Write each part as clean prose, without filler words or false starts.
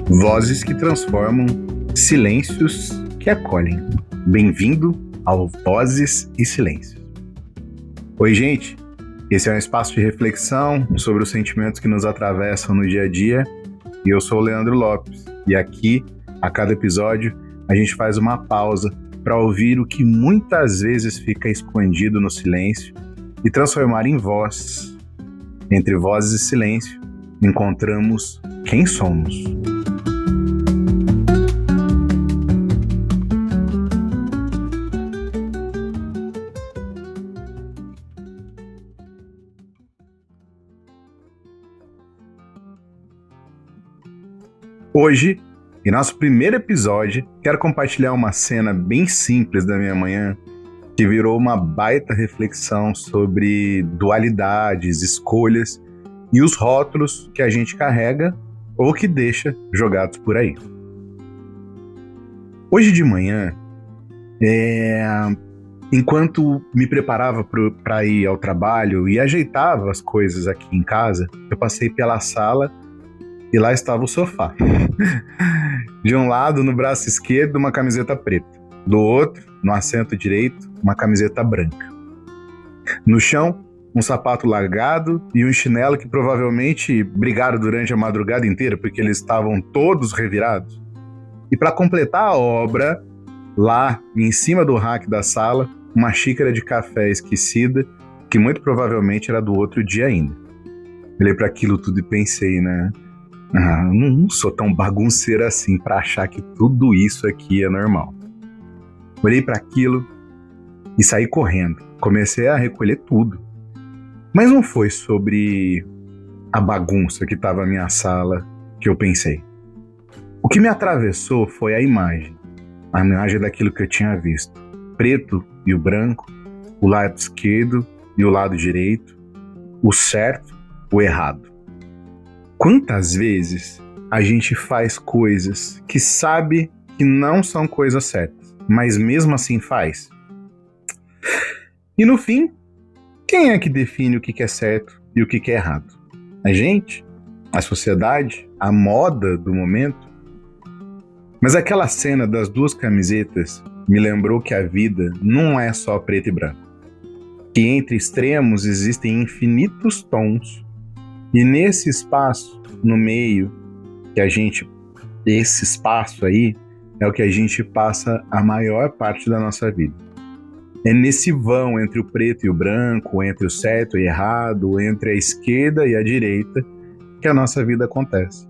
Vozes que transformam, silêncios que acolhem. Bem-vindo ao Vozes e Silêncios. Oi, gente! Esse é um espaço de reflexão sobre os sentimentos que nos atravessam no dia a dia e eu sou o Leandro Lopes. E aqui, a cada episódio, a gente faz uma pausa para ouvir o que muitas vezes fica escondido no silêncio e transformar em voz. Entre vozes e silêncio, encontramos quem somos. Hoje, em nosso primeiro episódio, quero compartilhar uma cena bem simples da minha manhã que virou uma baita reflexão sobre dualidades, escolhas e os rótulos que a gente carrega ou que deixa jogados por aí. Hoje de manhã, enquanto me preparava para ir ao trabalho e ajeitava as coisas aqui em casa, eu passei pela sala e lá estava o sofá. De um lado, no braço esquerdo, uma camiseta preta. Do outro, no assento direito, uma camiseta branca. No chão, um sapato largado e um chinelo que provavelmente brigaram durante a madrugada inteira porque eles estavam todos revirados. E para completar a obra, lá em cima do rack da sala, uma xícara de café esquecida que muito provavelmente era do outro dia ainda. Olhei para aquilo tudo e pensei, né? Não sou tão bagunceiro assim para achar que tudo isso aqui é normal. Olhei para aquilo e saí correndo. Comecei a recolher tudo. Mas não foi sobre a bagunça que estava na minha sala que eu pensei. O que me atravessou foi a imagem daquilo que eu tinha visto. Preto e o branco, o lado esquerdo e o lado direito, o certo, o errado. Quantas vezes a gente faz coisas que sabe que não são coisas certas, mas mesmo assim faz? E no fim, quem é que define o que é certo e o que é errado? A gente? A sociedade? A moda do momento? Mas aquela cena das duas camisetas me lembrou que a vida não é só preto e branco. Que entre extremos existem infinitos tons. E nesse espaço, no meio, esse espaço aí é o que a gente passa a maior parte da nossa vida. É nesse vão entre o preto e o branco, entre o certo e o errado, entre a esquerda e a direita, que a nossa vida acontece.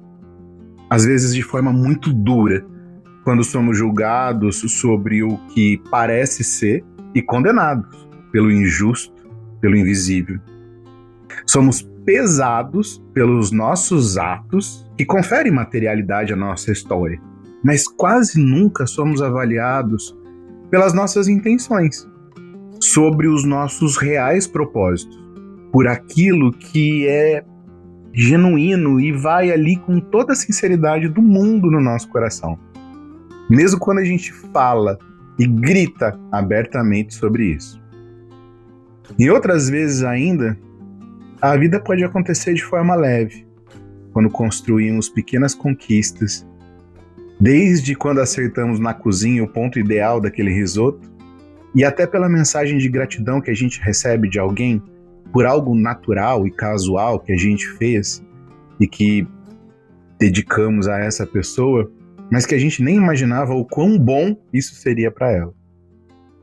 Às vezes de forma muito dura, quando somos julgados sobre o que parece ser e condenados pelo injusto, pelo invisível. Somos pesados pelos nossos atos que conferem materialidade à nossa história, mas quase nunca somos avaliados pelas nossas intenções, sobre os nossos reais propósitos, por aquilo que é genuíno e vai ali com toda a sinceridade do mundo no nosso coração, mesmo quando a gente fala e grita abertamente sobre isso. E outras vezes ainda, a vida pode acontecer de forma leve, quando construímos pequenas conquistas, desde quando acertamos na cozinha o ponto ideal daquele risoto, e até pela mensagem de gratidão que a gente recebe de alguém por algo natural e casual que a gente fez e que dedicamos a essa pessoa, mas que a gente nem imaginava o quão bom isso seria para ela.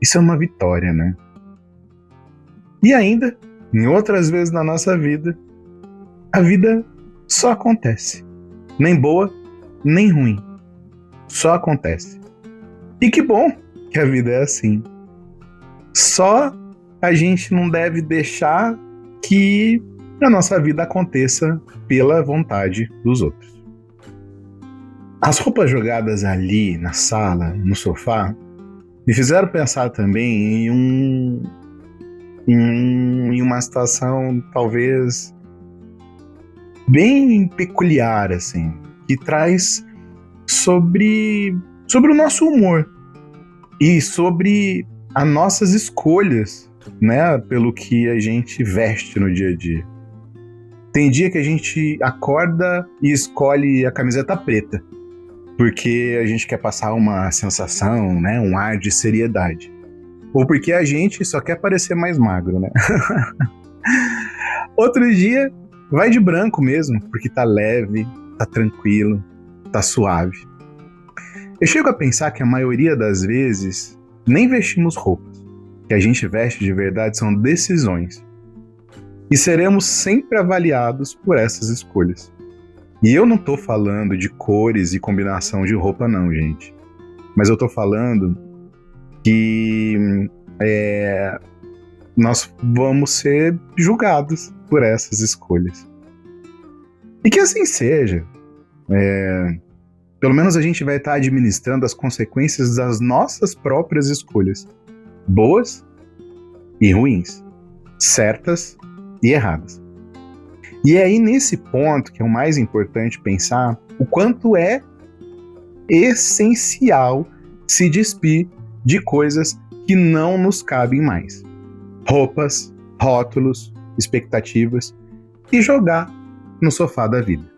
Isso é uma vitória, né? E ainda, em outras vezes na nossa vida, a vida só acontece. Nem boa, nem ruim. Só acontece. E que bom que a vida é assim. Só a gente não deve deixar que a nossa vida aconteça pela vontade dos outros. As roupas jogadas ali na sala, no sofá, me fizeram pensar também em uma situação talvez bem peculiar, assim, que traz sobre o nosso humor e sobre as nossas escolhas, né, pelo que a gente veste no dia a dia. Tem dia que a gente acorda e escolhe a camiseta preta, porque a gente quer passar uma sensação, né, um ar de seriedade. Ou porque a gente só quer parecer mais magro, né? Outro dia, vai de branco mesmo, porque tá leve, tá tranquilo, tá suave. Eu chego a pensar que a maioria das vezes nem vestimos roupas. O que a gente veste de verdade são decisões. E seremos sempre avaliados por essas escolhas. E eu não tô falando de cores e combinação de roupa não, gente. Mas eu tô falando que nós vamos ser julgados por essas escolhas. E que assim seja. Pelo menos a gente vai estar administrando as consequências das nossas próprias escolhas. Boas e ruins. Certas e erradas. E é aí nesse ponto que é o mais importante pensar o quanto é essencial se despir de coisas que não nos cabem mais. Roupas, rótulos, expectativas e jogar no sofá da vida.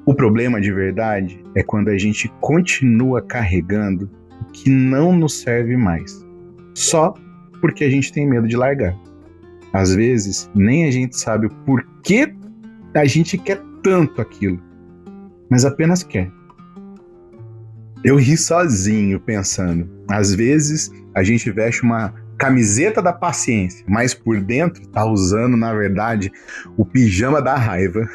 O problema de verdade é quando a gente continua carregando o que não nos serve mais, só porque a gente tem medo de largar. Às vezes, nem a gente sabe o porquê a gente quer tanto aquilo, mas apenas quer. Eu ri sozinho pensando. Às vezes, a gente veste uma camiseta da paciência, mas por dentro tá usando, na verdade, o pijama da raiva.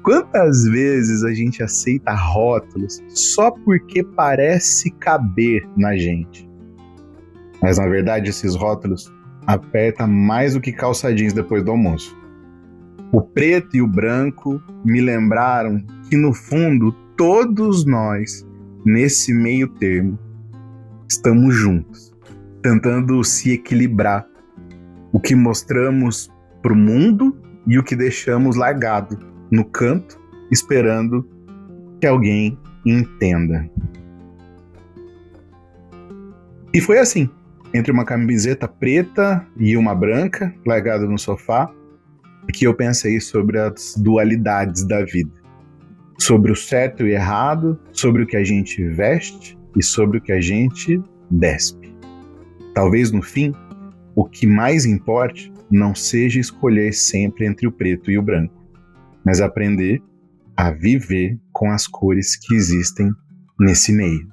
Quantas vezes a gente aceita rótulos só porque parece caber na gente? Mas, na verdade, esses rótulos apertam mais do que calça jeans depois do almoço. O preto e o branco me lembraram que, no fundo, todos nós, nesse meio termo, estamos juntos, tentando se equilibrar. O que mostramos para o mundo e o que deixamos largado no canto, esperando que alguém entenda. E foi assim, entre uma camiseta preta e uma branca, largada no sofá, que eu pensei sobre as dualidades da vida. Sobre o certo e errado, sobre o que a gente veste e sobre o que a gente despe. Talvez no fim, o que mais importe não seja escolher sempre entre o preto e o branco, mas aprender a viver com as cores que existem nesse meio.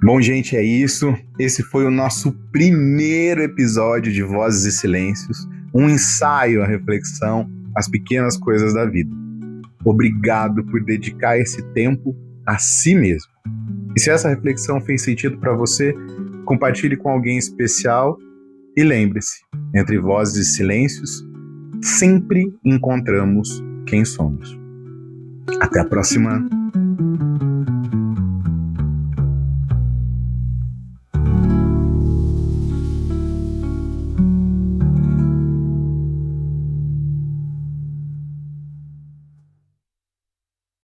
Bom, gente, é isso. Esse foi o nosso primeiro episódio de Vozes e Silêncios, um ensaio à reflexão, às pequenas coisas da vida. Obrigado por dedicar esse tempo a si mesmo. E se essa reflexão fez sentido para você, compartilhe com alguém especial e lembre-se, entre vozes e silêncios, sempre encontramos quem somos. Até a próxima!